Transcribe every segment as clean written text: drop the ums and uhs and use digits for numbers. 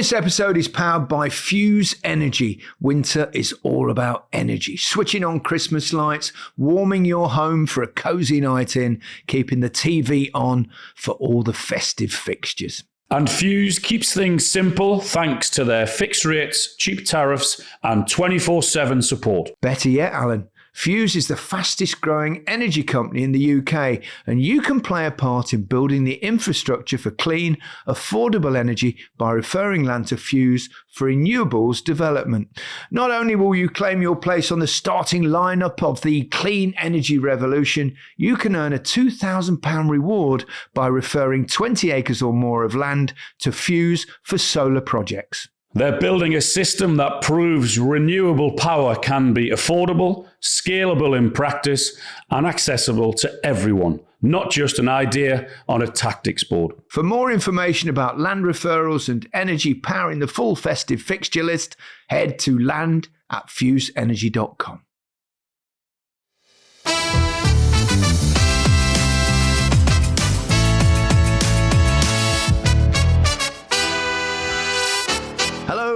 This episode is powered by Fuse Energy. Winter is all about energy. Switching on Christmas lights, warming your home for a cozy night in, keeping the TV on for all the festive fixtures. And Fuse keeps things simple thanks to their fixed rates, cheap tariffs and 24/7 support. Better yet, Alan, Fuse is the fastest growing energy company in the UK, and you can play a part in building the infrastructure for clean, affordable energy by referring land to Fuse for renewables development. Not only will you claim your place on the starting lineup of the clean energy revolution, you can earn a £2,000 reward by referring 20 acres or more of land to Fuse for solar projects. They're building a system that proves renewable power can be affordable, scalable in practice, and accessible to everyone, not just an idea on a tactics board. For more information about land referrals and energy powering the full festive fixture list, head to land@fuseenergy.com.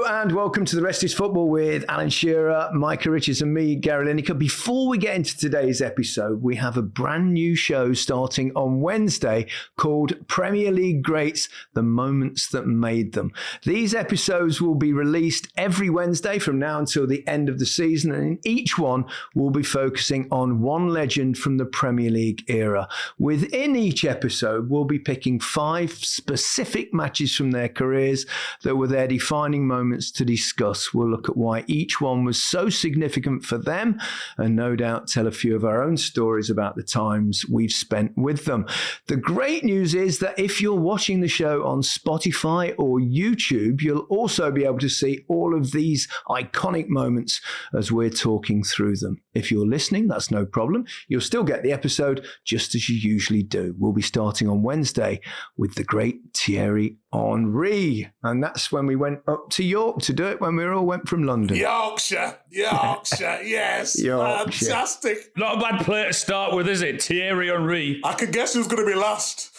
And welcome to The Rest is Football with Alan Shearer, Micah Richards and me, Gary Lineker. Before we get into today's episode, we have a brand new show starting on Wednesday called Premier League Greats, The Moments That Made Them. These episodes will be released every Wednesday from now until the end of the season, and in each one we'll be focusing on one legend from the Premier League era. Within each episode, we'll be picking 5 specific matches from their careers that were their defining moments to discuss. We'll look at why each one was so significant for them and no doubt tell a few of our own stories about the times we've spent with them. The great news is that if you're watching the show on Spotify or YouTube, you'll also be able to see all of these iconic moments as we're talking through them. If you're listening, that's no problem. You'll still get the episode just as you usually do. We'll be starting on Wednesday with the great Thierry Henry. And that's when we went up to York to do it, when we all went from London. Yorkshire, yes. Yorkshire. Fantastic. Not a bad player to start with, is it? Thierry Henry. I can guess who's going to be last.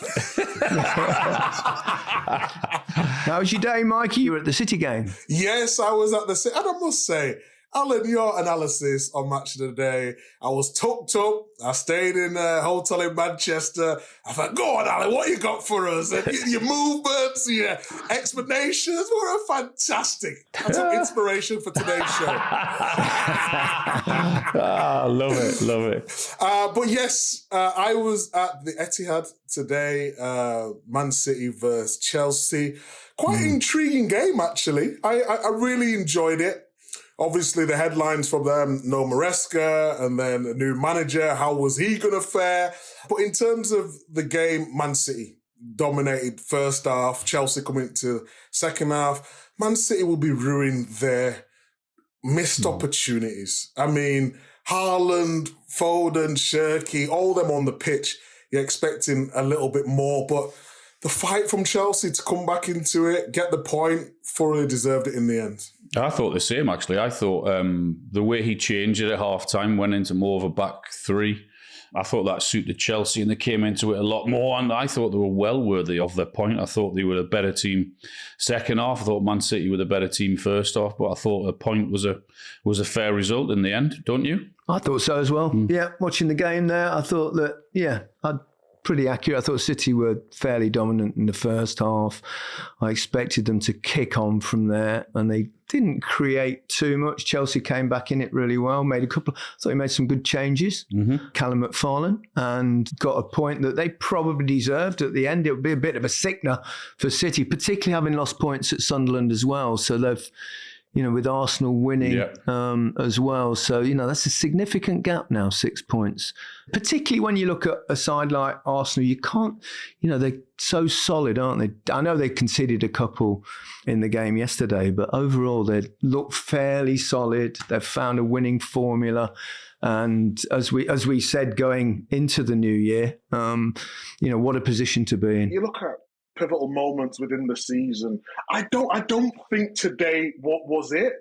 How was your day, Mikey? You were at the City game. Yes, I was at the City. And I must say, Alan, your analysis on Match of the Day, I was tucked up. I stayed in a hotel in Manchester. I thought, go on, Alan, what you got for us? And your movements, your explanations were fantastic. I took inspiration for today's show. Love it. But yes, I was at the Etihad today, Man City versus Chelsea. Quite an intriguing game, actually. I really enjoyed it. Obviously, the headlines from them, no Maresca, and then a new manager. How was he going to fare? But in terms of the game, Man City dominated first half. Chelsea coming into second half. Man City will be ruining their missed opportunities. I mean, Haaland, Foden, Shirky, all them on the pitch. You're expecting a little bit more, but the fight from Chelsea to come back into it, get the point, thoroughly deserved it in the end. I thought the same, actually. I thought the way he changed it at half-time, went into more of a back three. I thought that suited Chelsea and they came into it a lot more, and I thought they were well worthy of their point. I thought they were a better team second half. I thought Man City were the better team first half, but I thought a point was a fair result in the end, don't you? I thought so as well. Yeah, watching the game there, I thought that, pretty accurate. I thought City were fairly dominant in the first half. I expected them to kick on from there, and they didn't create too much. Chelsea came back in it really well, I thought he made some good changes, Callum McFarlane, and got a point that they probably deserved at the end. It would be a bit of a sickener for City, particularly having lost points at Sunderland as well. So they've, with Arsenal winning as well. So, that's a significant gap now, 6 points. Particularly when you look at a side like Arsenal, you can't, they're so solid, aren't they? I know they conceded a couple in the game yesterday, but overall they look fairly solid. They've found a winning formula. And as we said, going into the new year, what a position to be in. You look at pivotal moments within the season. I don't think today what was it.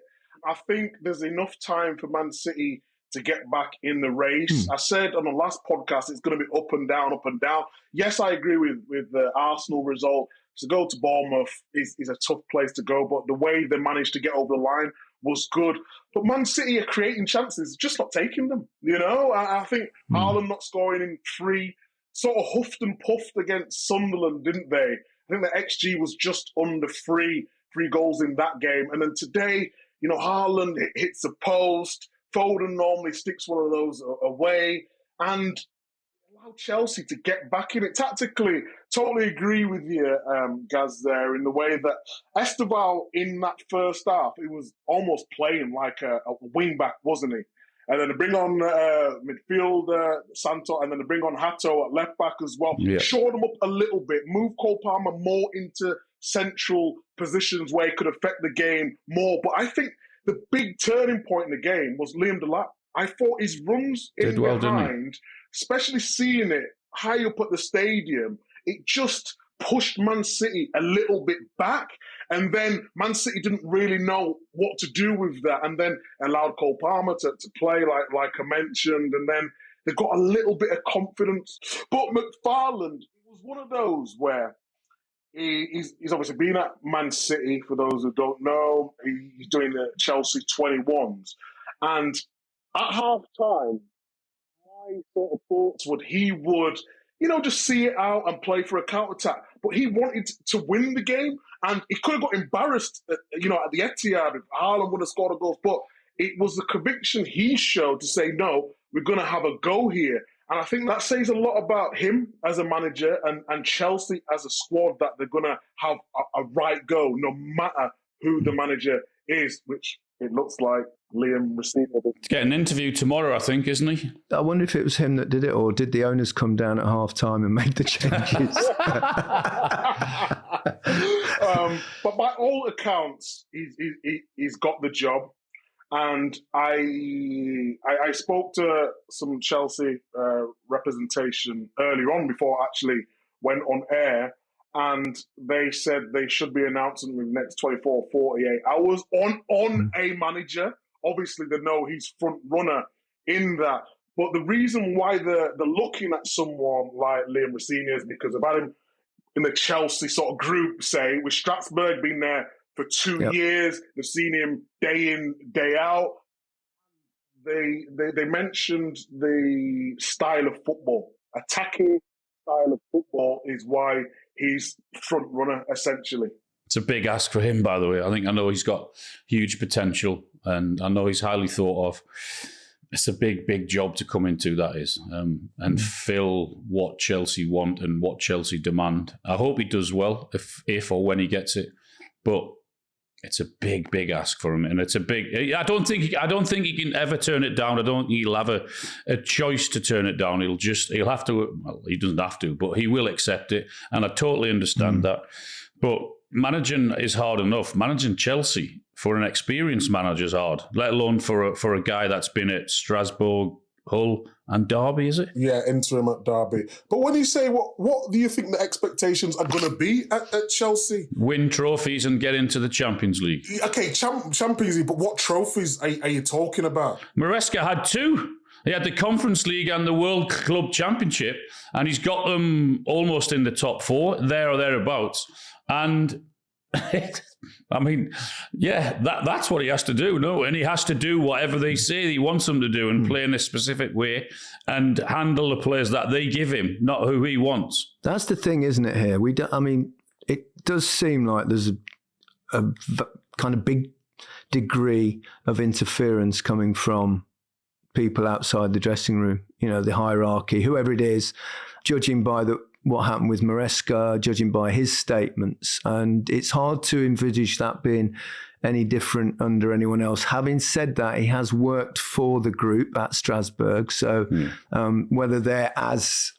I think there's enough time for Man City to get back in the race. I said on the last podcast it's going to be up and down, up and down. Yes, I agree with the Arsenal result. To go to Bournemouth is a tough place to go, but the way they managed to get over the line was good. But Man City are creating chances, just not taking them. I think Haaland not scoring in 3, sort of huffed and puffed against Sunderland, didn't they? I think the XG was just under 3 goals in that game. And then today, Haaland hits a post. Foden normally sticks one of those away. And allow Chelsea to get back in it tactically. Totally agree with you, Gaz, there, in the way that Esteval in that first half, he was almost playing like a wing-back, wasn't he? And then they bring on midfielder Santo, and then they bring on Hato at left-back as well. Yeah. Shore them up a little bit, move Cole Palmer more into central positions where he could affect the game more. But I think the big turning point in the game was Liam Delap. I thought his runs in behind, especially seeing it high up at the stadium, it just pushed Man City a little bit back. And then Man City didn't really know what to do with that, and then allowed Cole Palmer to play like I mentioned, and then they got a little bit of confidence. But McFarland, it was one of those where he's obviously been at Man City, for those who don't know. He's doing the Chelsea 21s. And at half-time, my sort of thoughts he would just see it out and play for a counter-attack. But he wanted to win the game, and he could have got embarrassed, at the Etihad if Haaland would have scored a goal. But it was the conviction he showed to say, no, we're going to have a go here. And I think that says a lot about him as a manager and Chelsea as a squad, that they're going to have a right go no matter who the manager is, which it looks like Liam received. He's getting an interview tomorrow, I think, isn't he? I wonder if it was him that did it, or did the owners come down at half-time and make the changes? But by all accounts, he's got the job. And I spoke to some Chelsea representation earlier on before I actually went on air, and they said they should be announcing within the next 24, 48 hours on a manager. Obviously, they know he's front runner in that. But the reason why they're looking at someone like Liam Rosenior is because they've had him in the Chelsea sort of group, say, with Strasbourg being there for 2 years. They've seen him day in, day out. They mentioned the style of football. Attacking style of football is why he's front runner, essentially. It's a big ask for him, by the way. I know he's got huge potential, and I know he's highly thought of. It's a big, big job to come into, that is, and fill what Chelsea want and what Chelsea demand. I hope he does well if or when he gets it, but it's a big, big ask for him, and it's a big. I don't think he can ever turn it down. I don't think he'll have a choice to turn it down. He'll have to. Well, he doesn't have to, but he will accept it, and I totally understand that. But managing is hard enough. Managing Chelsea for an experienced manager is hard, let alone for a guy that's been at Strasbourg, Hull, and Derby, is it? Yeah, interim at Derby. But when you say what do you think the expectations are going to be at Chelsea? Win trophies and get into the Champions League. Okay, Champions League, but what trophies are you talking about? Maresca had 2. He had the Conference League and the World Club Championship, and he's got them almost in the top 4, there or thereabouts. And I mean, yeah, that's what he has to do, no? And he has to do whatever they say he wants them to do and play in a specific way and handle the players that they give him, not who he wants. That's the thing, isn't it, here? It does seem like there's a kind of big degree of interference coming from people outside the dressing room, the hierarchy, whoever it is, judging by what happened with Maresca, judging by his statements. And it's hard to envisage that being any different under anyone else. Having said that, he has worked for the group at Strasbourg. So whether they're as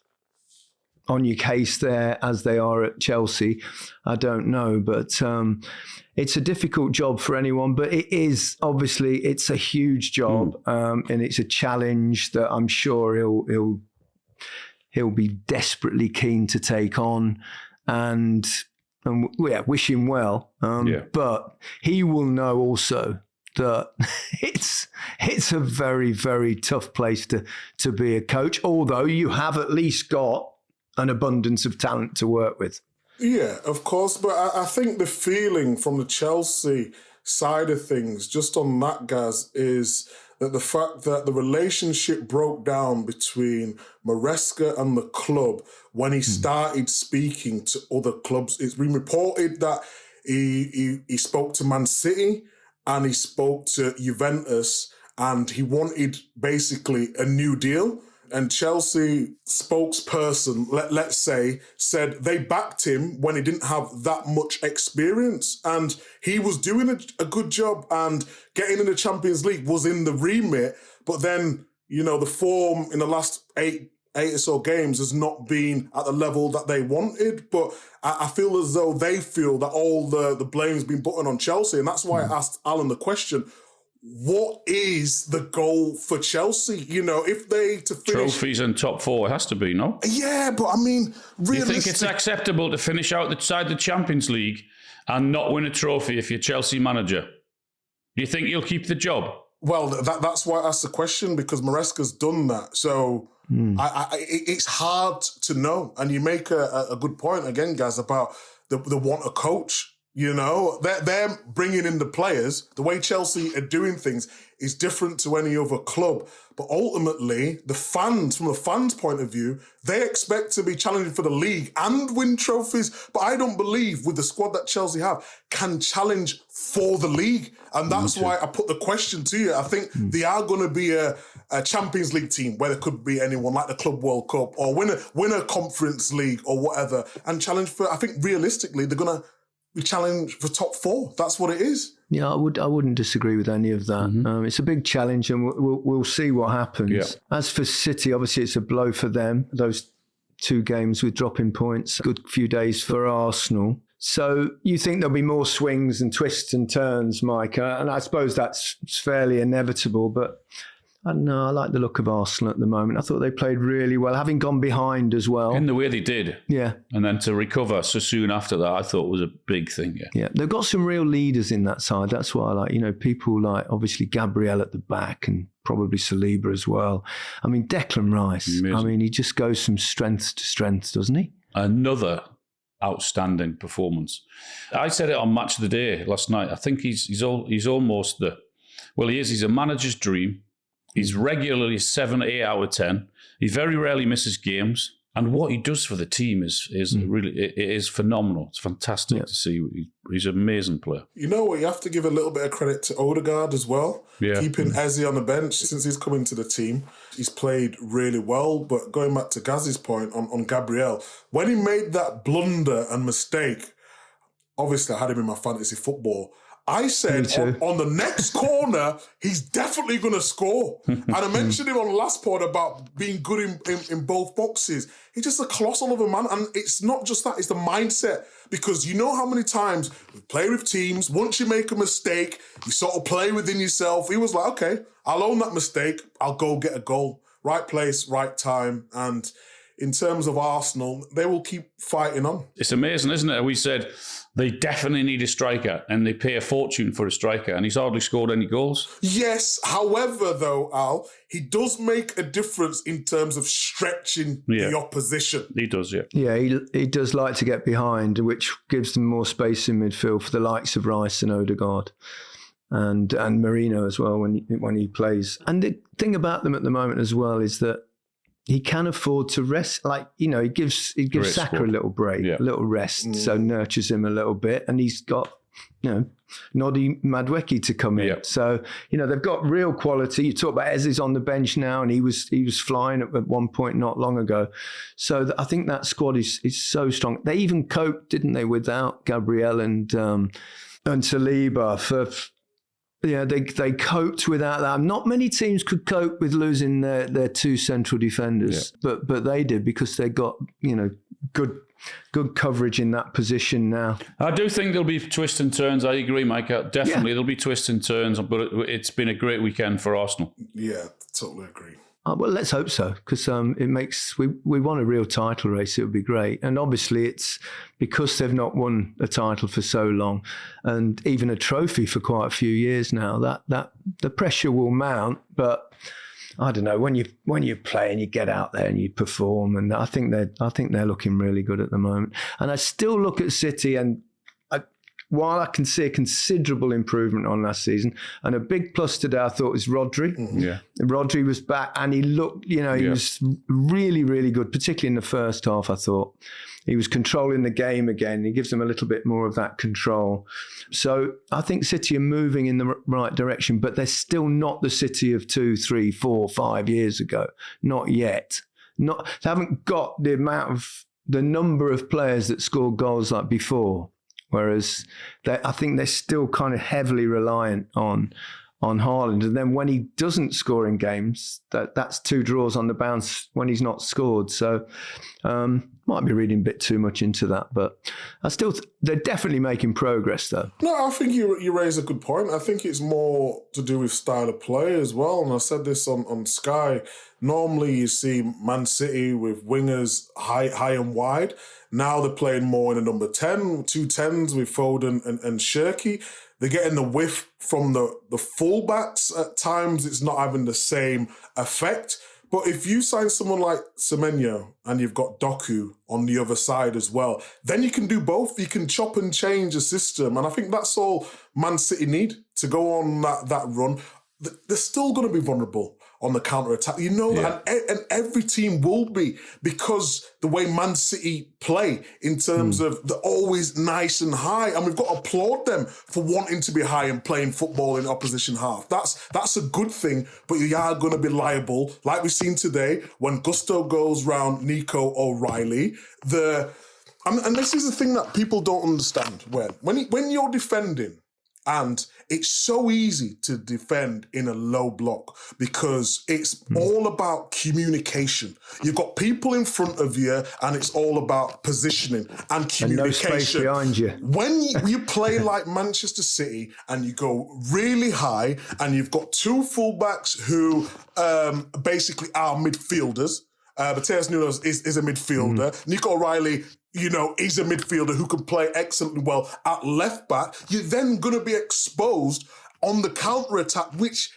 on your case there as they are at Chelsea, I don't know. But it's a difficult job for anyone. But it is, obviously, it's a huge job. And it's a challenge that I'm sure he'll be desperately keen to take on, and wish him well. But he will know also that it's a very, very tough place to be a coach, although you have at least got an abundance of talent to work with. Yeah, of course. But I think the feeling from the Chelsea side of things, just on that, Gaz, is that the fact that the relationship broke down between Maresca and the club when he started speaking to other clubs. It's been reported that he spoke to Man City and he spoke to Juventus and he wanted basically a new deal. And Chelsea spokesperson, let's say, said they backed him when he didn't have that much experience. And he was doing a good job, and getting in the Champions League was in the remit. But then, the form in the last eight or so games has not been at the level that they wanted. But I feel as though they feel that all the blame's been put on Chelsea. And that's why I asked Alan the question, what is the goal for Chelsea? If they to finish trophies and top four, it has to be, no? Yeah, but I mean, you think it's acceptable to finish outside the Champions League and not win a trophy if you're Chelsea manager? Do you think you'll keep the job? Well, that's why I asked the question, because Maresca's done that. So it's hard to know. And you make a good point again, guys, about the want a coach. They're bringing in the players. The way Chelsea are doing things is different to any other club. But ultimately, the fans, from a fan's point of view, they expect to be challenging for the league and win trophies. But I don't believe, with the squad that Chelsea have, can challenge for the league. And that's why I put the question to you. I think they are going to be a Champions League team where there could be anyone like the Club World Cup or win a Conference League or whatever and challenge for, I think realistically, they're going to challenge for top four. That's what it is. Yeah, I wouldn't disagree with any of that. It's a big challenge, and we'll see what happens. Yeah. As for City, obviously it's a blow for them. Those 2 games with dropping points, good few days for Arsenal. So you think there'll be more swings and twists and turns, Micah? And I suppose that's fairly inevitable, but I don't know. I like the look of Arsenal at the moment. I thought they played really well, having gone behind as well. In the way they did. Yeah. And then to recover so soon after that, I thought was a big thing. Yeah. They've got some real leaders in that side. That's why I like, people like obviously Gabriel at the back and probably Saliba as well. I mean, Declan Rice. Amazing. I mean, he just goes from strength to strength, doesn't he? Another outstanding performance. I said it on Match of the Day last night. I think he's almost he's a manager's dream. He's regularly 7, 8 out of 10. He very rarely misses games. And what he does for the team is phenomenal. It's fantastic to see. He's an amazing player. You know what? You have to give a little bit of credit to Odegaard as well. Yeah. Keeping Eze on the bench since he's come into the team. He's played really well. But going back to Gaz's point on Gabriel, when he made that blunder and mistake, obviously I had him in my fantasy football. I said on the next corner, he's definitely going to score. And I mentioned him on the last pod about being good in both boxes. He's just a colossal of a man. And it's not just that, it's the mindset. Because you know how many times we play with teams, once you make a mistake, you sort of play within yourself. He was like, okay, I'll own that mistake. I'll go get a goal. Right place, right time. And in terms of Arsenal, they will keep fighting on. It's amazing, isn't it? We said they definitely need a striker and they pay a fortune for a striker and he's hardly scored any goals. Yes, however, though, Al, he does make a difference in terms of stretching the opposition. He does, yeah. Yeah, he does like to get behind, which gives them more space in midfield for the likes of Rice and Odegaard. And Marino as well when he plays. And the thing about them at the moment as well is that he can afford to rest, he gives Saka a little break, a little rest, so nurtures him a little bit, and he's got, Noddy Madueke to come in. So, they've got real quality. You talk about Eze's on the bench now, and he was flying at one point not long ago. So I think that squad is so strong. They even coped, didn't they, without Gabriel and Saliba for. Yeah, they coped without that. Not many teams could cope with losing their 2 central defenders, but they did because they got good coverage in that position now. I do think there'll be twists and turns. I agree, Micah. Definitely there'll be twists and turns, but it's been a great weekend for Arsenal. Yeah, totally agree. Well, let's hope so, because it makes we want a real title race. It would be great, and obviously it's because they've not won a title for so long, and even a trophy for quite a few years now. That the pressure will mount, but I don't know, when you play and you get out there and you perform, and I think they're looking really good at the moment. And I still look at City, and while I can see a considerable improvement on last season, and a big plus today, I thought was Rodri. Mm-hmm. Yeah, Rodri was back, and he looked, he was really, really good, particularly in the first half. I thought he was controlling the game again. He gives them a little bit more of that control. So I think City are moving in the right direction, but they're still not the City of 2, 3, 4, 5 years ago. Not yet. They haven't got the number of players that score goals like before. Whereas I think they're still kind of heavily reliant on Haaland. And then when he doesn't score in games, that's 2 draws on the bounce when he's not scored. So might be reading a bit too much into that. But they're definitely making progress, though. No, I think you raise a good point. I think it's more to do with style of play as well. And I said this on Sky. Normally you see Man City with wingers high and wide. Now they're playing more in a number 10, 2 10s with Foden and Shirky. They're getting the whiff from the fullbacks at times. It's not having the same effect. But if you sign someone like Semenyo and you've got Doku on the other side as well, then you can do both. You can chop and change a system. And I think that's all Man City need to go on that run. They're still going to be vulnerable on the counter-attack. That, and every team will be, because the way Man City play in terms of they're always nice and high, and we've got to applaud them for wanting to be high and playing football in opposition half. That's a good thing, but you are going to be liable, like we've seen today, when Gusto goes round Nico O'Reilly. And this is the thing that people don't understand. When you're defending, and it's so easy to defend in a low block because it's all about communication. You've got people in front of you, and it's all about positioning and communication. And no space behind you. When you play like Manchester City and you go really high, and you've got 2 fullbacks who basically are midfielders. Mateus Nunes is a midfielder. Nico O'Reilly, he's a midfielder who can play excellently well at left back. You're then going to be exposed on the counter-attack, which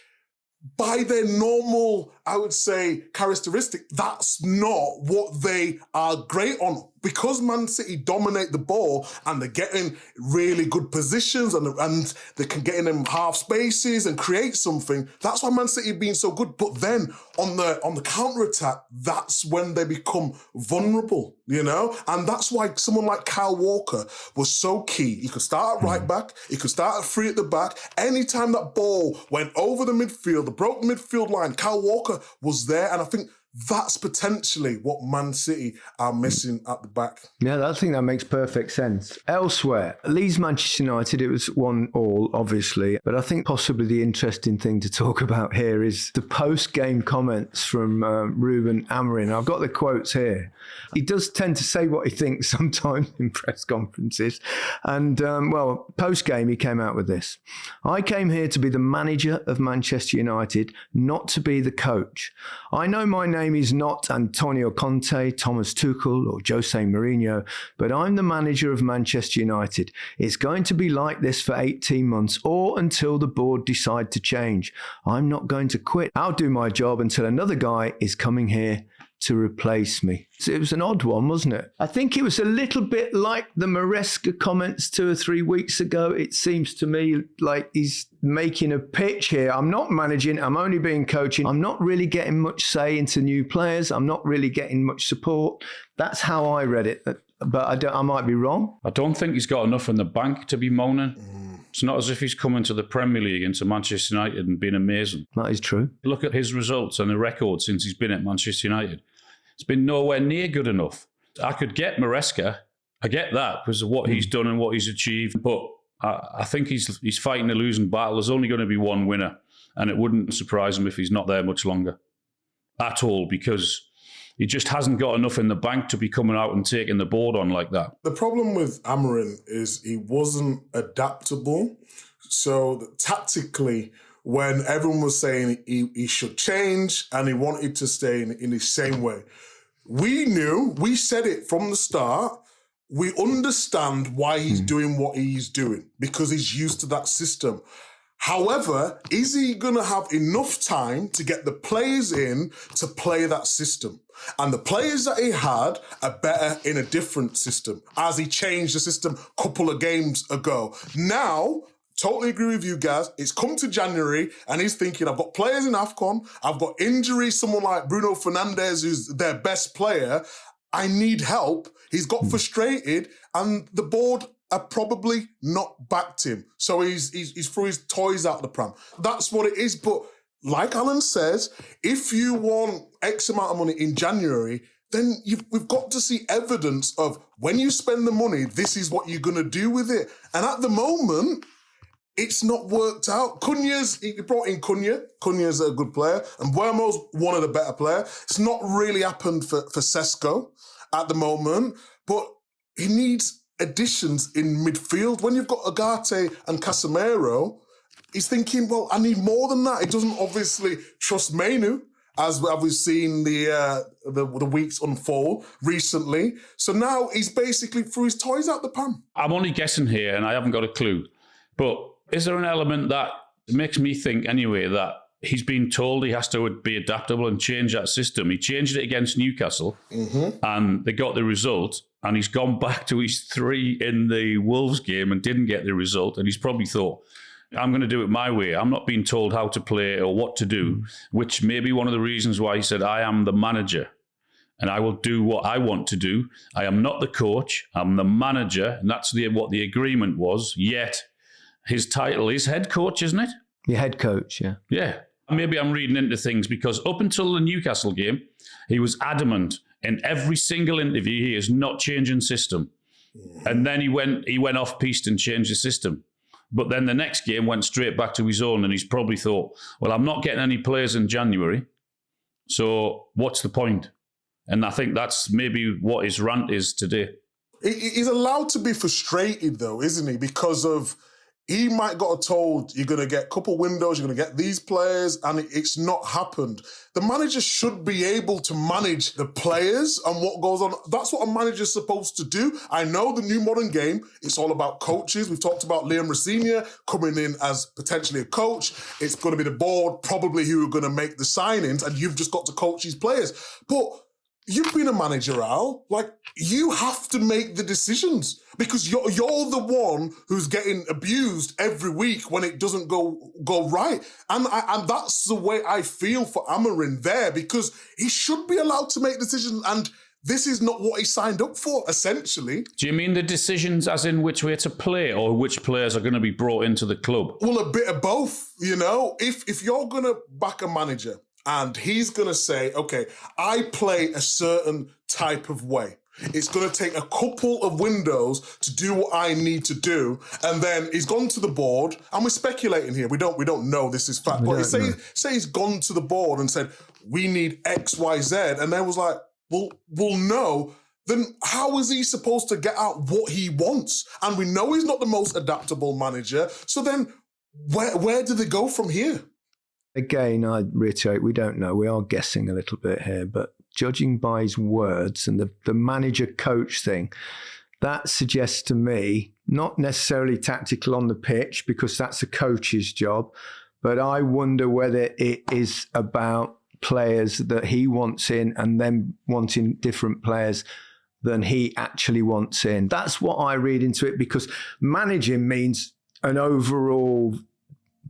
by their normal, I would say, characteristic, that's not what they are great on. Because Man City dominate the ball and they're getting really good positions and they can get in them half spaces and create something, that's why Man City have been so good. But then on the counter-attack, that's when they become vulnerable, And that's why someone like Kyle Walker was so key. He could start at right back, he could start at 3 at the back. Anytime that ball went over the midfield, the broke midfield line, Kyle Walker was there. And I think that's potentially what Man City are missing at the back. Yeah, I think that makes perfect sense. Elsewhere, Leeds Manchester United, it was 1-1, obviously, but I think possibly the interesting thing to talk about here is the post-game comments from Ruben Amorim. I've got the quotes here. He does tend to say what he thinks sometimes in press conferences. And, post-game, he came out with this. I came here to be the manager of Manchester United, not to be the coach. I know my name is not Antonio Conte, Thomas Tuchel or Jose Mourinho, but I'm the manager of Manchester United. It's going to be like this for 18 months or until the board decide to change. I'm not going to quit. I'll do my job until another guy is coming here to replace me. So it was an odd one, wasn't it? I think it was a little bit like the Maresca comments 2 or 3 weeks ago. It seems to me like he's making a pitch here. I'm not managing, I'm only being coaching. I'm not really getting much say into new players. I'm not really getting much support. That's how I read it. But I might be wrong. I don't think he's got enough in the bank to be moaning. It's not as if he's come into the Premier League, into Manchester United and been amazing. That is true. Look at his results and the record since he's been at Manchester United. It's been nowhere near good enough. I could get Maresca. I get that because of what he's done and what he's achieved. But I think he's fighting a losing battle. There's only going to be one winner. And it wouldn't surprise him if he's not there much longer at all, because he just hasn't got enough in the bank to be coming out and taking the board on like that. The problem with Amorim is he wasn't adaptable. So tactically, when everyone was saying he should change and he wanted to stay in his same way, we said it from the start, we understand why he's doing what he's doing because he's used to that system. However, is he going to have enough time to get the players in to play that system? And the players that he had are better in a different system, as he changed the system a couple of games ago. Now, totally agree with you guys. It's come to January and he's thinking, I've got players in AFCON, I've got injuries, someone like Bruno Fernandes, who's their best player. I need help. He's got frustrated and the board are probably not backed him. So he's threw his toys out the pram. That's what it is. But like Alan says, if you want X amount of money in January, then we've got to see evidence of when you spend the money, this is what you're going to do with it. And at the moment, it's not worked out. He brought in Cunha. Cunha's a good player. And Buemo's one of the better players. It's not really happened for Sesko at the moment. But he needs additions in midfield. When you've got Agate and Casemiro, he's thinking, well, I need more than that. He doesn't obviously trust Mainu, as we've seen the weeks unfold recently. So now he's basically threw his toys out the pan. I'm only guessing here, and I haven't got a clue. But is there an element that makes me think anyway that he's been told he has to be adaptable and change that system? He changed it against Newcastle, and they got the result. And he's gone back to his 3 in the Wolves game and didn't get the result. And he's probably thought, I'm going to do it my way. I'm not being told how to play or what to do, which may be one of the reasons why he said, I am the manager and I will do what I want to do. I am not the coach. I'm the manager. And that's what the agreement was. Yet his title is head coach, isn't it? Your head coach, yeah. Yeah. Maybe I'm reading into things because up until the Newcastle game, he was adamant in every single interview he is not changing system. And then he went off-piste and changed the system. But then the next game went straight back to his own and he's probably thought, well, I'm not getting any players in January, so what's the point? And I think that's maybe what his rant is today. He's allowed to be frustrated though, isn't he? Because of he might got told you're going to get a couple windows, you're going to get these players, and it's not happened. The manager should be able to manage the players and what goes on. That's what a manager's supposed to do. I know the new modern game, it's all about coaches. We've talked about Liam Rosenior coming in as potentially a coach. It's going to be the board probably who are going to make the signings, and you've just got to coach these players. But you've been a manager, Al. Like, you have to make the decisions because you're the one who's getting abused every week when it doesn't go right. And that's the way I feel for Amorim there, because he should be allowed to make decisions, and this is not what he signed up for, essentially. Do you mean the decisions as in which way to play or which players are going to be brought into the club? Well, a bit of both, you know. If you're going to back a manager and he's going to say, okay, I play a certain type of way. It's going to take a couple of windows to do what I need to do. And then he's gone to the board, and we're speculating here. We don't know this is fact. But say he's gone to the board and said, we need X, Y, Z. And then was like, well, no. Then how is he supposed to get out what he wants? And we know he's not the most adaptable manager. So then where do they go from here? Again, I reiterate, we don't know. We are guessing a little bit here, but judging by his words and the manager-coach thing, that suggests to me, not necessarily tactical on the pitch, because that's a coach's job, but I wonder whether it is about players that he wants in and then wanting different players than he actually wants in. That's what I read into it, because managing means an overall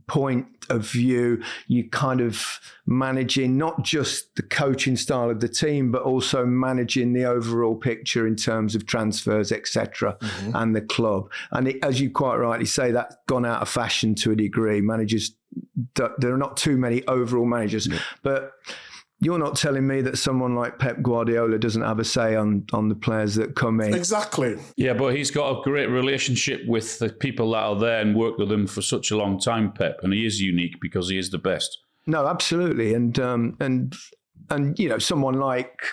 point of view. You kind of managing not just the coaching style of the team, but also managing the overall picture in terms of transfers, etc., and the club. And as you quite rightly say, that's gone out of fashion to a degree. Managers, there are not too many overall managers, but you're not telling me that someone like Pep Guardiola doesn't have a say on the players that come in. Exactly. Yeah, but he's got a great relationship with the people that are there and worked with them for such a long time, Pep, and he is unique because he is the best. No, absolutely, and you know, someone like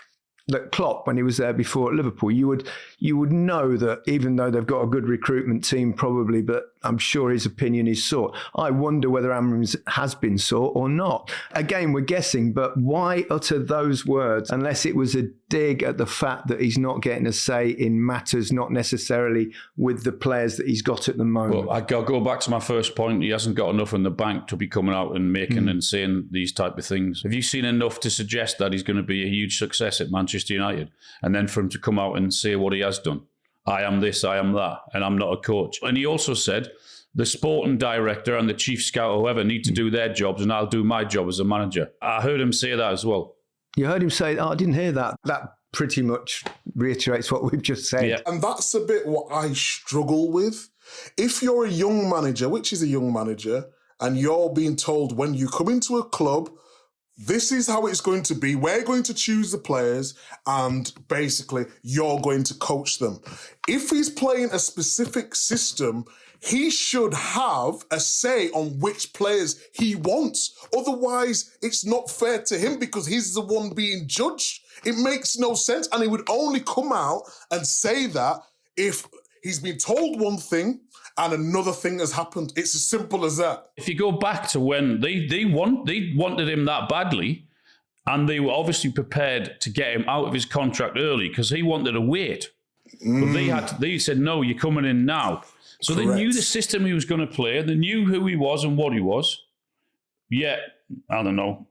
Klopp, when he was there before at Liverpool, you would know that even though they've got a good recruitment team probably, but I'm sure his opinion is sought. I wonder whether Amorim's has been sought or not. Again, we're guessing, but why utter those words unless it was a dig at the fact that he's not getting a say in matters not necessarily with the players that he's got at the moment? Well, I'll go back to my first point. He hasn't got enough in the bank to be coming out and making and saying these type of things. Have you seen enough to suggest that he's going to be a huge success at Manchester United? And then for him to come out and say what he has done. I am this, I am that, and I'm not a coach. And he also said the sporting director and the chief scout or whoever need to do their jobs and I'll do my job as a manager. I heard him say that as well. You heard him say, I didn't hear that. That pretty much reiterates what we've just said. Yeah. And that's a bit what I struggle with. If you're a young manager, which is a young manager, and you're being told when you come into a club, this is how it's going to be. We're going to choose the players and basically you're going to coach them. If he's playing a specific system, he should have a say on which players he wants. Otherwise, it's not fair to him because he's the one being judged. It makes no sense. And he would only come out and say that if he's been told one thing and another thing has happened. It's as simple as that. If you go back to when they wanted him that badly, and they were obviously prepared to get him out of his contract early because he wanted to wait. But they said, no, you're coming in now. So Correct. They knew the system he was going to play. They knew who he was and what he was. Yet, I don't know.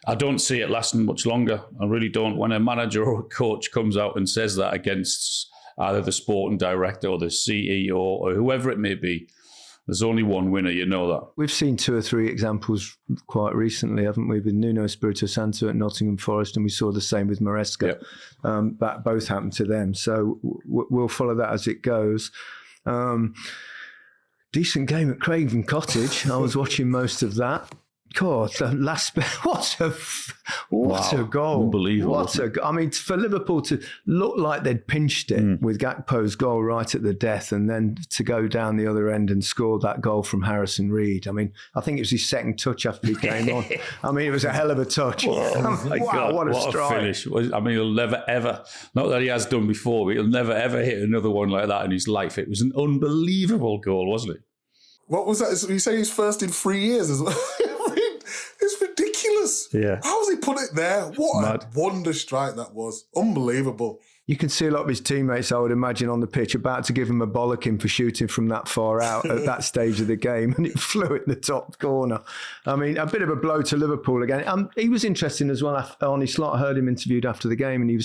I don't see it lasting much longer. I really don't. When a manager or a coach comes out and says that against either the sporting director or the CEO or whoever it may be, there's only one winner, you know that. We've seen 2 or 3 examples quite recently, haven't we, with Nuno Espirito Santo at Nottingham Forest, and we saw the same with Maresca. Yep. That both happened to them. So we'll follow that as it goes. Decent game at Craven Cottage. I was watching most of that. God, the last what a goal! Unbelievable! What a goal! I mean, for Liverpool to look like they'd pinched it with Gakpo's goal right at the death, and then to go down the other end and score that goal from Harrison Reed. I mean, I think it was his second touch after he came on. I mean, it was a hell of a touch. Oh my God, what a strike! Finish! I mean, he'll never ever, not that he has done before, but he'll never ever hit another one like that in his life. It was an unbelievable goal, wasn't it? What was that? You say he's first in 3 years as well? It's ridiculous. Yeah. How's he put it there? What a wonder strike that was. Unbelievable. You can see a lot of his teammates, I would imagine, on the pitch about to give him a bollocking for shooting from that far out at that stage of the game, and it flew in the top corner. I mean, a bit of a blow to Liverpool again. He was interesting as well on his slot. I heard him interviewed after the game, and he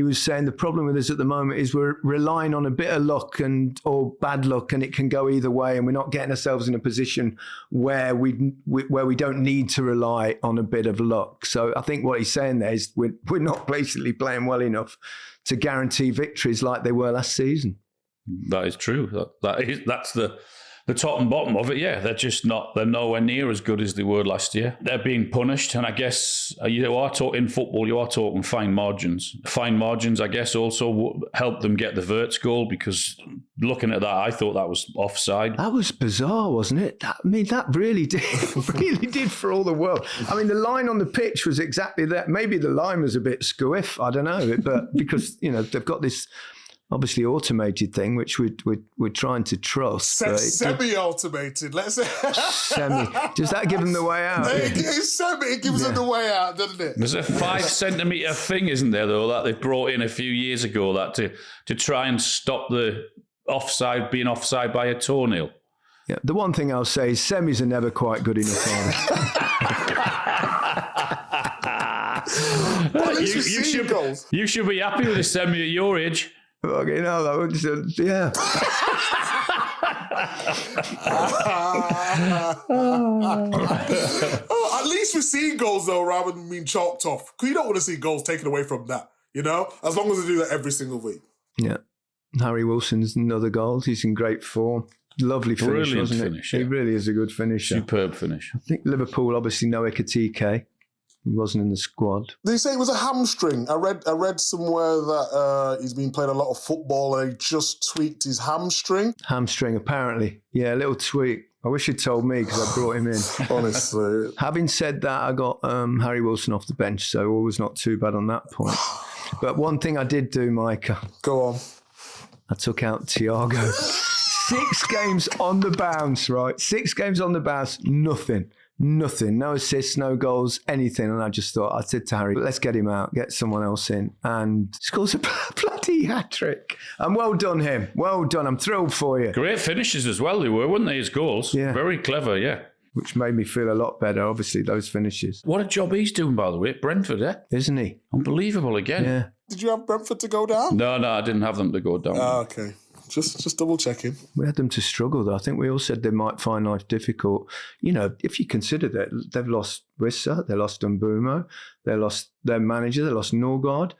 was saying the problem with us at the moment is we're relying on a bit of luck or bad luck, and it can go either way, and we're not getting ourselves in a position where we don't need to rely on a bit of luck. So I think what he's saying there is we're not basically playing well enough to guarantee victories like they were last season. That is true. That's the top and bottom of it. Yeah, they're nowhere near as good as they were last year. They're being punished, and I guess in football, you are talking fine margins. Fine margins, I guess, also helped them get the Wirtz goal, because looking at that, I thought that was offside. That was bizarre, wasn't it? That really did for all the world. I mean, the line on the pitch was exactly that. Maybe the line was a bit squiff, I don't know, but because they've got this obviously automated thing, which we're trying to trust. Semi-automated, let's say. Semi. Does that give them the way out? It gives them the way out, doesn't it? There's a 5 centimetre thing, isn't there, though, that they brought in a few years ago, that to try and stop the being offside by a toenail. Yeah. The one thing I'll say is semis are never quite good enough, are they? You should be happy with a semi at your age. Okay, no, that would yeah. At least we're seeing goals, though, rather than being chalked off. Because you don't want to see goals taken away from that, as long as they do that every single week. Yeah. Harry Wilson's another goal. He's in great form. Lovely finish, brilliant wasn't finish, it? yeah. He really is a good finisher. Superb finish. I think Liverpool, obviously, no Ekitike. He wasn't in the squad. They say it was a hamstring. I read somewhere that he's been playing a lot of football and he just tweaked his hamstring. Hamstring, apparently. Yeah, a little tweak. I wish you'd told me because I brought him in. Honestly. Having said that, I got Harry Wilson off the bench, so all was not too bad on that point. But one thing I did do, Micah. Go on. I took out Thiago 6 games on the bounce, right? 6 games on the bounce, nothing. No assists, no goals, anything. And I said to Harry, let's get him out, get someone else in. And scores a bloody hat-trick. And well done, him. Well done. I'm thrilled for you. Great finishes as well, they were, weren't they, his goals? Yeah. Very clever, yeah. Which made me feel a lot better, obviously, those finishes. What a job he's doing, by the way, at Brentford, eh? Isn't he? Unbelievable again. Yeah. Did you have Brentford to go down? No, I didn't have them to go down. Okay. Just double checking. We had them to struggle, though. I think we all said they might find life difficult. You know, if you consider that they've lost Wissa, they lost Mbumo, they lost their manager, they lost Norgard.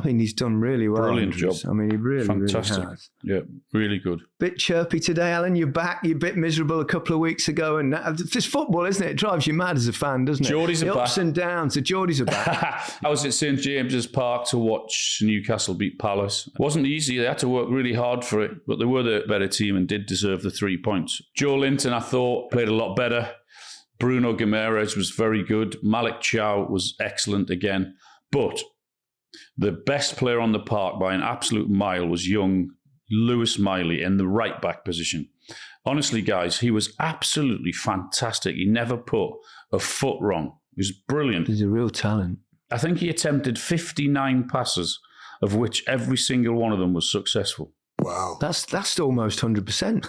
He's done really well. Brilliant job. I mean, he really Fantastic. has. Yeah, really good. Bit chirpy today, Alan. You're back. You're a bit miserable a couple of weeks ago. And it's football, isn't it? It drives you mad as a fan, doesn't it? Geordies are ups back. And downs. The Geordies are back. I was at St James's Park to watch Newcastle beat Palace. It wasn't easy. They had to work really hard for it, but they were the better team and did deserve the 3 points. Joe Linton, I thought, played a lot better. Bruno Guimaraes was very good. Malik Chow was excellent again. But the best player on the park by an absolute mile was young Lewis Miley in the right back position. Honestly, guys, he was absolutely fantastic. He never put a foot wrong. He was brilliant. He's a real talent. I think he attempted 59 passes, of which every single one of them was successful. Wow. That's almost 100%.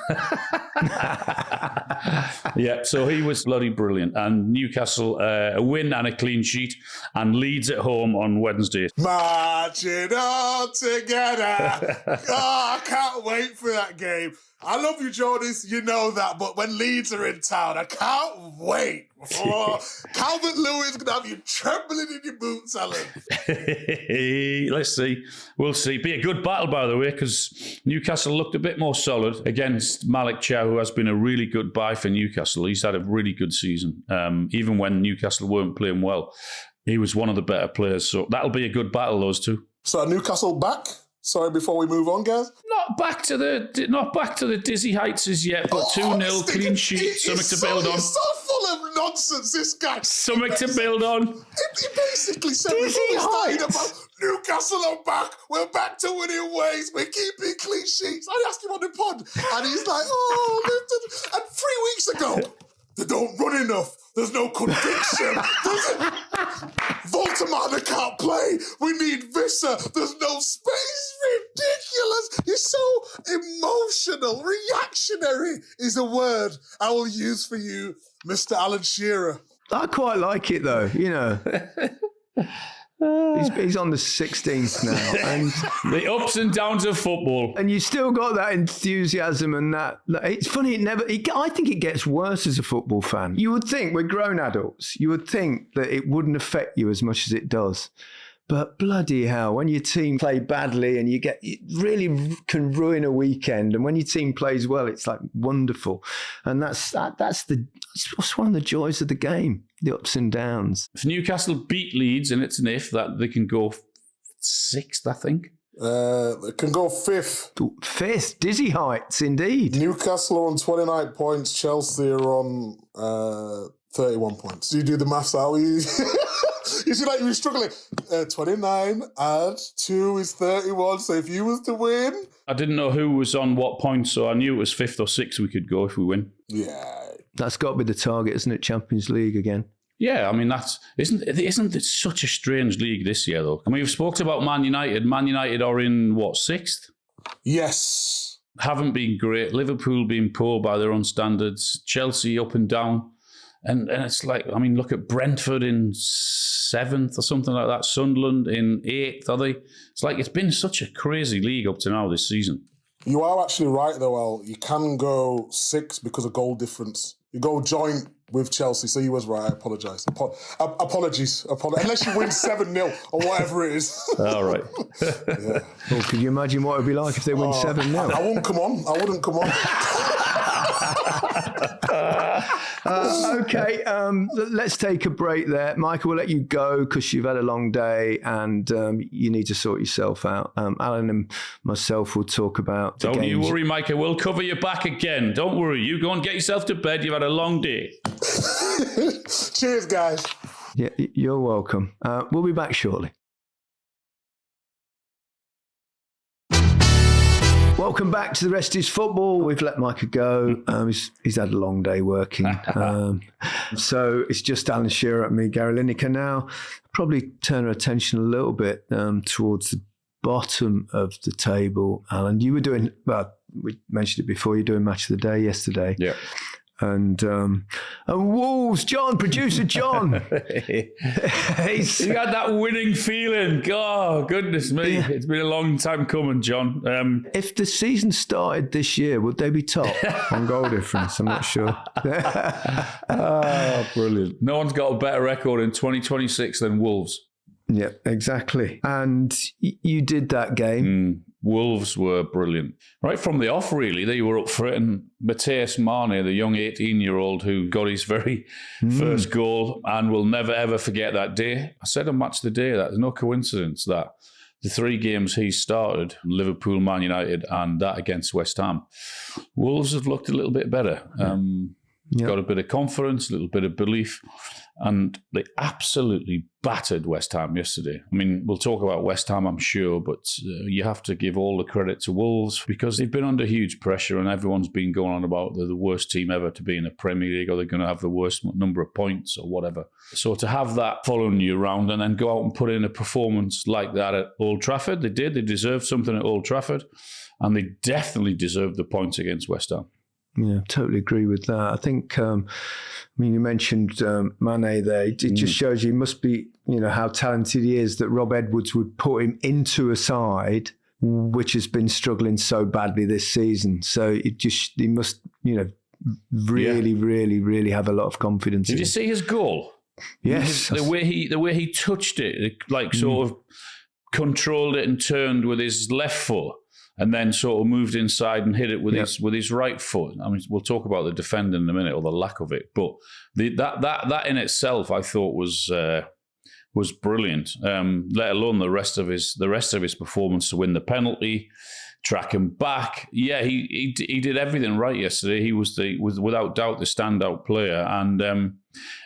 Yeah, so he was bloody brilliant. And Newcastle, a win and a clean sheet, and Leeds at home on Wednesday. Marching all together. I can't wait for that game. I love you, Jordies. You know that. But when Leeds are in town, I can't wait. Oh, Calvert Lewis going to have you trembling in your boots, Alan. Let's see. We'll see. Be a good battle, by the way, because Newcastle looked a bit more solid against Malik Chow, who has been a really good buy for Newcastle. He's had a really good season. Even when Newcastle weren't playing well, he was one of the better players. So that'll be a good battle, those two. So Newcastle back? Sorry, before we move on, guys. Not back to the dizzy heights as yet, but 2-0 clean sheet, something to build on. He's so full of nonsense, this guy. Something to build on. He basically said Dizzy before we started heights. about Newcastle are back. We're back to winning ways. We're keeping clean sheets. I asked him on the pod, and he's like, and 3 weeks ago, they don't run enough. There's no conviction. Voltemada can't play. We need Visser. There's no space. Ridiculous. You're so emotional. Reactionary is a word I will use for you, Mr. Alan Shearer. I quite like it, though, you know. He's on the 16th now. And The ups and downs of football. And you still got that enthusiasm and that. It's funny, I think it gets worse as a football fan. You would think, we're grown adults, you would think that it wouldn't affect you as much as it does. But bloody hell, when your team play badly and it really can ruin a weekend. And when your team plays well, it's like wonderful. And that's one of the joys of the game, the ups and downs. If Newcastle beat Leeds, and it's an if, that they can go 6th, I think. It can go 5th. 5th, dizzy heights, indeed. Newcastle are on 29 points. Chelsea are on 31 points. Do you do the maths out? You see, like you were struggling. 29 and 2 is 31. So if you was to win, I didn't know who was on what point, so I knew it was 5th or 6th we could go if we win. yeah. That's got to be the target, isn't it? Champions League again. Yeah, I mean, isn't it such a strange league this year, though? I mean, we've spoken about Man United. Man United are in, 6th? Yes. Haven't been great. Liverpool being poor by their own standards. Chelsea up and down. And it's like, I mean, look at Brentford in 7th or something like that. Sunderland in 8th, are they? It's like, it's been such a crazy league up to now this season. You are actually right, though, Al. You can go 6 because of goal difference. You go joint with Chelsea, so you was right. I apologise. Apologies. Unless you win 7-0 or whatever it is. All right. Yeah. Well, could you imagine what it would be like if they win 7-0? I wouldn't come on. Okay, let's take a break there. Micah, we'll let you go because you've had a long day and you need to sort yourself out. Alan and myself will talk about the Don't games. you worry, Micah. We'll cover your back again. Don't worry. You go and get yourself to bed. You've had a long day. Cheers, guys. Yeah, you're welcome. We'll be back shortly. Welcome back to the rest is football. We've let Micah go. He's had a long day working. So it's just Alan Shearer and me, Gary Lineker now. Probably turn our attention a little bit towards the bottom of the table. Alan, you were doing, well, we mentioned it before, you're doing Match of the Day yesterday. Yeah. And Wolves, John, producer John. He had that winning feeling. Oh, goodness me. Yeah. It's been a long time coming, John. If the season started this year, would they be top on goal difference? I'm not sure. Oh, brilliant. No one's got a better record in 2026 than Wolves. Yeah, exactly. And you did that game. Wolves were brilliant. Right from the off, really, they were up for it. And Matheus Mane, the young 18-year-old who got his very first goal and will never, ever forget that day. I said on Match of the Day that there's no coincidence that the 3 games he started, Liverpool, Man United, and that against West Ham, Wolves have looked a little bit better. Got a bit of confidence, a little bit of belief. And they absolutely battered West Ham yesterday. I mean, we'll talk about West Ham, I'm sure, but you have to give all the credit to Wolves because they've been under huge pressure and everyone's been going on about they're the worst team ever to be in the Premier League or they're going to have the worst number of points or whatever. So to have that following you around and then go out and put in a performance like that at Old Trafford, they did. They deserved something at Old Trafford and they definitely deserved the points against West Ham. Yeah, totally agree with that. I think, you mentioned Mane there. It just shows you must be, how talented he is that Rob Edwards would put him into a side which has been struggling so badly this season. So he must, really have a lot of confidence. Did you see his goal? Yes. The way he touched it, like sort of controlled it and turned with his left foot. And then sort of moved inside and hit it with his right foot. I mean, we'll talk about the defender in a minute or the lack of it, but that in itself, I thought was brilliant. Let alone the rest of his performance to win the penalty, track him back. Yeah, he did everything right yesterday. He was without doubt the standout player, and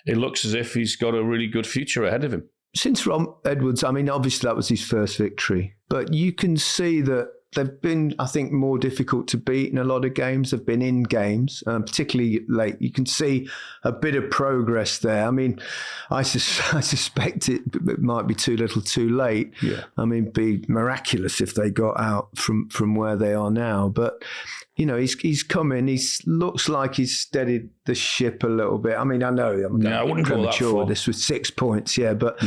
it looks as if he's got a really good future ahead of him. Since Rob Edwards, I mean, obviously that was his first victory, but you can see that. They've been, I think, more difficult to beat in a lot of games. They've been in games, particularly late. You can see a bit of progress there. I mean, I suspect it might be too little too late. Yeah. I mean, it'd be miraculous if they got out from where they are now. But, he's coming. He looks like he's steadied the ship a little bit. I mean, I know I wouldn't go that far. This was 6 points, but...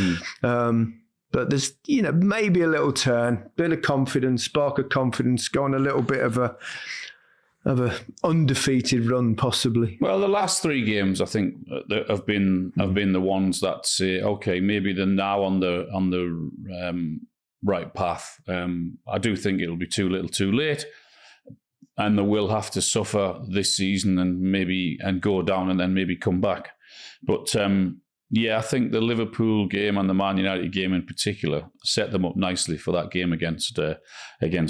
But there's, maybe a little turn, bit of confidence, spark of confidence, go on a little bit of a undefeated run, possibly. Well, the last 3 games, I think, have been the ones that say, okay, maybe they're now on the right path. I do think it'll be too little, too late, and they will have to suffer this season and go down and then maybe come back. But. Yeah, I think the Liverpool game and the Man United game in particular set them up nicely for that game against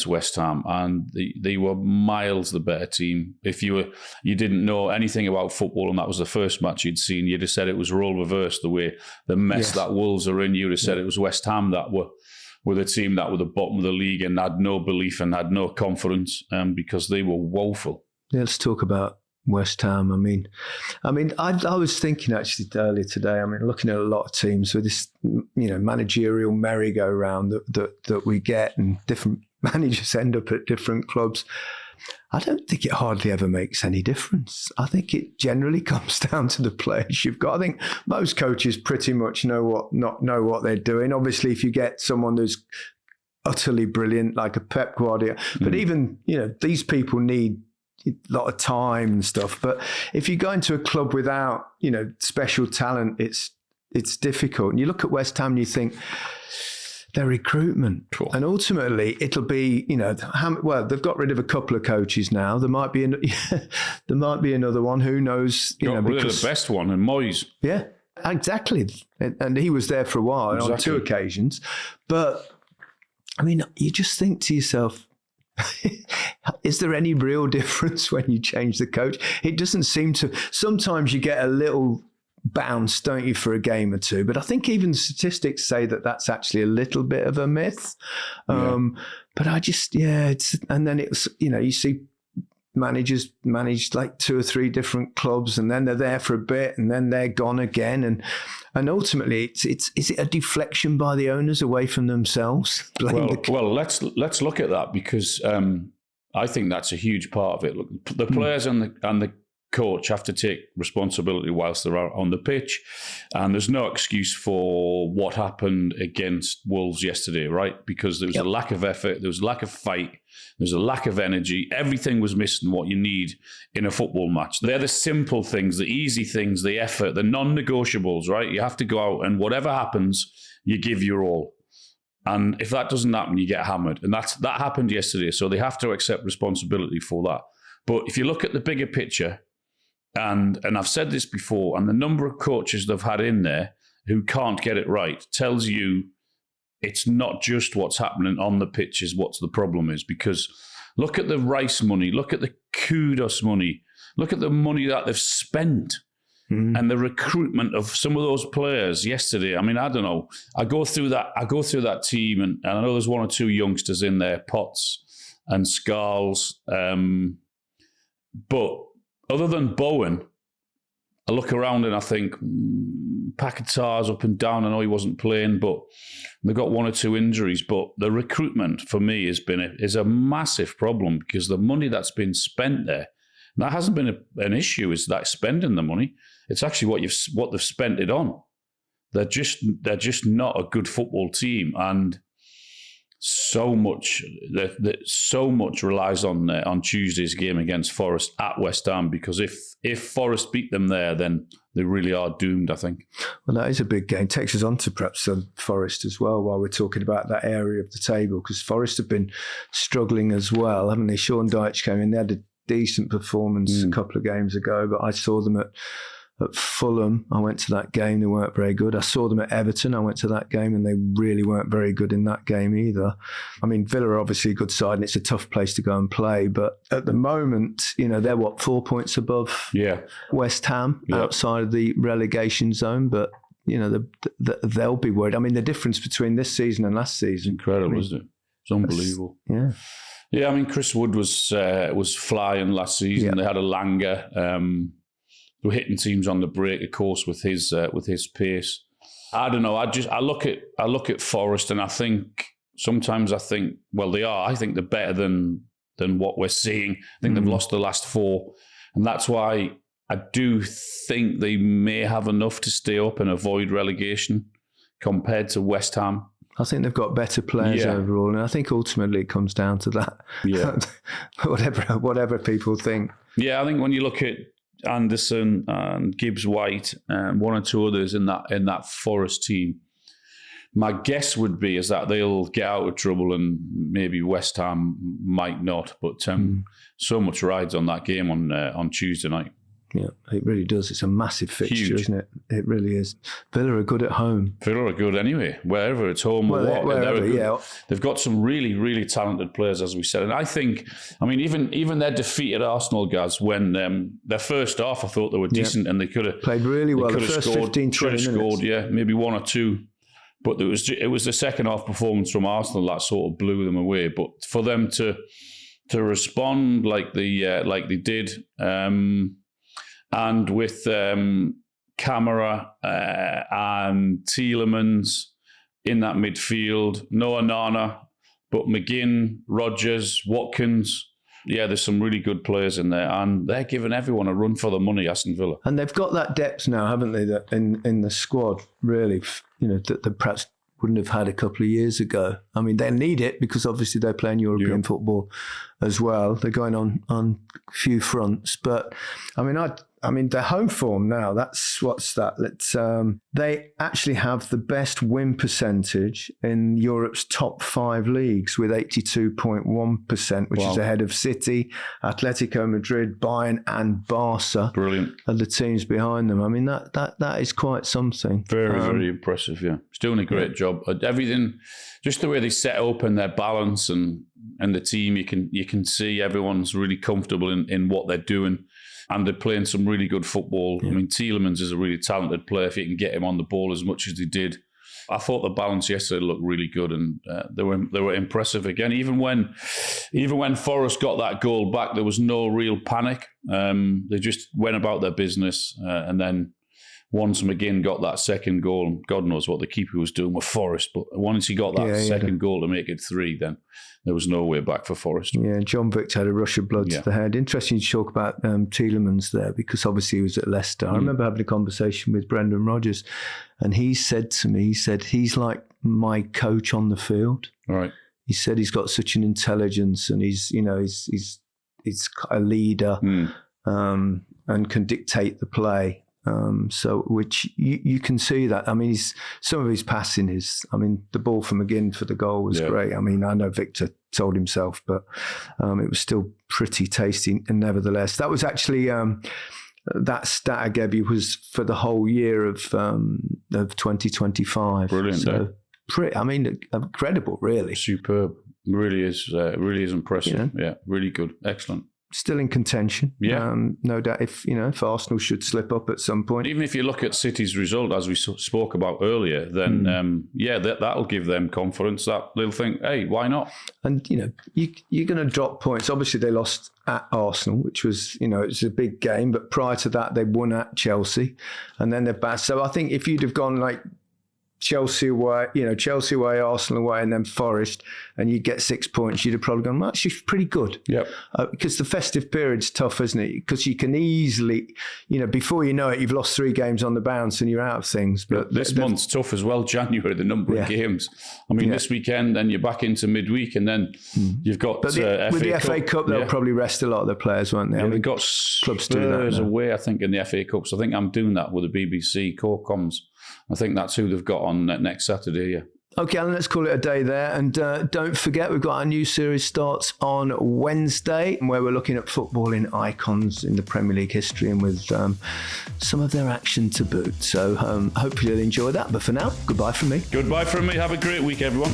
West Ham, and they were miles the better team. If you didn't know anything about football and that was the first match you'd seen, you'd have said it was role reversed the way the mess that Wolves are in. You'd have said it was West Ham that were the team that were the bottom of the league and had no belief and had no confidence because they were woeful. Yeah, let's talk about West Ham. I mean, I was thinking actually earlier today. I mean, looking at a lot of teams with this, managerial merry-go-round that we get, and different managers end up at different clubs. I don't think it hardly ever makes any difference. I think it generally comes down to the players you've got. I think most coaches pretty much know what they're doing. Obviously, if you get someone who's utterly brilliant, like a Pep Guardiola, but even these people need a lot of time and stuff. But if you go into a club without, special talent, it's difficult. And you look at West Ham and you think their recruitment. Cool. And ultimately it'll be, they've got rid of a couple of coaches now. There might be another one. Who knows? Got rid of the best one, and Moyes. Yeah, exactly. And he was there for a while on 2 occasions. But I mean, you just think to yourself, is there any real difference when you change the coach? It doesn't seem to. Sometimes you get a little bounce, don't you, for a game or two? But I think even the statistics say that that's actually a little bit of a myth. But I just, and then it's, you see managers manage like 2 or 3 different clubs, and then they're there for a bit, and then they're gone again, and ultimately, is it a deflection by the owners away from themselves? Well, let's look at that, because I think that's a huge part of it. Look, the players and the coach have to take responsibility whilst they're out on the pitch, and there's no excuse for what happened against Wolves yesterday, right? Because there was a lack of effort, there was a lack of fight, there was a lack of energy. Everything was missing what you need in a football match. They're the simple things, the easy things, the effort, the non-negotiables, right? You have to go out, and whatever happens, you give your all. And if that doesn't happen, you get hammered. And that happened yesterday, so they have to accept responsibility for that. But if you look at the bigger picture, and I've said this before, and the number of coaches they've had in there who can't get it right tells you it's not just what's happening on the pitch is what the problem is. Because look at the Rice money, look at the Kudos money, look at the money that they've spent and the recruitment of some of those players yesterday. I mean, I don't know. I go through that team, and I know there's 1 or 2 youngsters in there, Potts and Scarles, but other than Bowen, I look around and I think Paquetá's up and down. I know he wasn't playing, but they've got 1 or 2 injuries. But the recruitment for me is a massive problem, because the money that's been spent there, that hasn't been an issue. Is that spending the money? It's actually what they've spent it on. They're just not a good football team, and so much relies on Tuesday's game against Forest at West Ham, because if Forest beat them there, then they really are doomed, I think. Well, that is a big game. Takes us on to perhaps Forest as well, while we're talking about that area of the table, because Forest have been struggling as well, haven't they? Sean Dyche came in, they had a decent performance a couple of games ago, but I saw them at Fulham. I went to that game, they weren't very good. I saw them at Everton, I went to that game, and they really weren't very good in that game either. I mean, Villa are obviously a good side, and it's a tough place to go and play, but at the moment, they're 4 points above West Ham, outside of the relegation zone, but they'll be worried. I mean, the difference between this season and last season, incredible, isn't it? It's unbelievable. Yeah, I mean, Chris Wood was flying last season. They had a Langer. They were hitting teams on the break, of course, with his pace. I don't know. I look at Forest, and I think sometimes they are. I think they're better than what we're seeing. I think they've lost the last 4, and that's why I do think they may have enough to stay up and avoid relegation compared to West Ham. I think they've got better players overall, and I think ultimately it comes down to that. Yeah, whatever people think. Yeah, I think when you look at Anderson and Gibbs White and 1 or 2 others in that Forest team, my guess would be is that they'll get out of trouble, and maybe West Ham might not. But so much rides on that game on Tuesday night. Yeah, it really does. It's a massive fixture, isn't it? It really is. Villa are good at home. Villa are good anyway, wherever it's home or what. Wherever, They've got some really, really talented players, as we said. And I think, even their defeat at Arsenal, guys, when their first half, I thought they were decent and they could have played really well. The first 15, 20 minutes. Scored, maybe 1 or 2. But it was the second half performance from Arsenal that sort of blew them away. But for them to respond like they did, and with Camara and Tielemans in that midfield, no Onana, but McGinn, Rodgers, Watkins. Yeah, there's some really good players in there, and they're giving everyone a run for the money, Aston Villa. And they've got that depth now, haven't they, that in the squad, really, that perhaps wouldn't have had a couple of years ago. I mean, they need it because obviously they're playing European football as well. They're going on a few fronts. But, I mean, their home form now, what's that? They actually have the best win percentage in Europe's top 5 leagues with 82.1%, which is ahead of City, Atletico Madrid, Bayern and Barca. Brilliant. And the teams behind them. I mean, that is quite something. Very, very impressive, yeah. He's doing a great job. Everything, just the way they set up and their balance and the team, you can see everyone's really comfortable in what they're doing. and they're playing some really good football. I mean, Tielemans is a really talented player if you can get him on the ball as much as they did. I thought the balance yesterday looked really good, and they were impressive again. Even when Forest got that goal back, there was no real panic. They just went about their business, and then once McGinn got that second goal, God knows what the keeper was doing with Forest, but once he got that second goal to make it 3, then there was no way back for Forest. Yeah, John Victor had a rush of blood to the head. Interesting to talk about Tielemans there, because obviously he was at Leicester. I remember having a conversation with Brendan Rodgers, and he said to me, he's like my coach on the field. Right. He said he's got such an intelligence, and he's a leader, and can dictate the play. So which you can see that. I mean, some of his passing is, I mean, the ball from McGinn for the goal was great. I mean, I know Victor told himself, but it was still pretty tasty. And nevertheless, that was actually that stat I gave you was for the whole year of 2025. Brilliant. So I mean, incredible, really. Superb. Really is impressive. Yeah, really good. Excellent. Still in contention. Yeah. No doubt if Arsenal should slip up at some point. Even if you look at City's result, as we spoke about earlier, then that'll give them confidence that they'll think, hey, why not? And, you're going to drop points. Obviously, they lost at Arsenal, which was, it's a big game. But prior to that, they won at Chelsea. And then they're back. So I think if you'd have gone like Chelsea away, Arsenal away, and then Forest, and you get 6 points, you'd have probably gone, well, actually pretty good. Yep. Because the festive period's tough, isn't it? Because you can easily, before you know it, you've lost 3 games on the bounce and you're out of things. But this month's tough as well, January, the number of games. I mean, this weekend, then you're back into midweek, and then you've got with the FA Cup, they'll probably rest a lot of their players, won't they? Yeah, they've got clubs doing that away, I think, in the FA Cup. So I think I'm doing that with the BBC core comms. I think that's who they've got on next Saturday, yeah. Okay, Alan, let's call it a day there. And don't forget, we've got our new series starts on Wednesday, where we're looking at footballing icons in the Premier League history and with some of their action to boot. So hopefully you'll enjoy that. But for now, goodbye from me. Goodbye from me. Have a great week, everyone.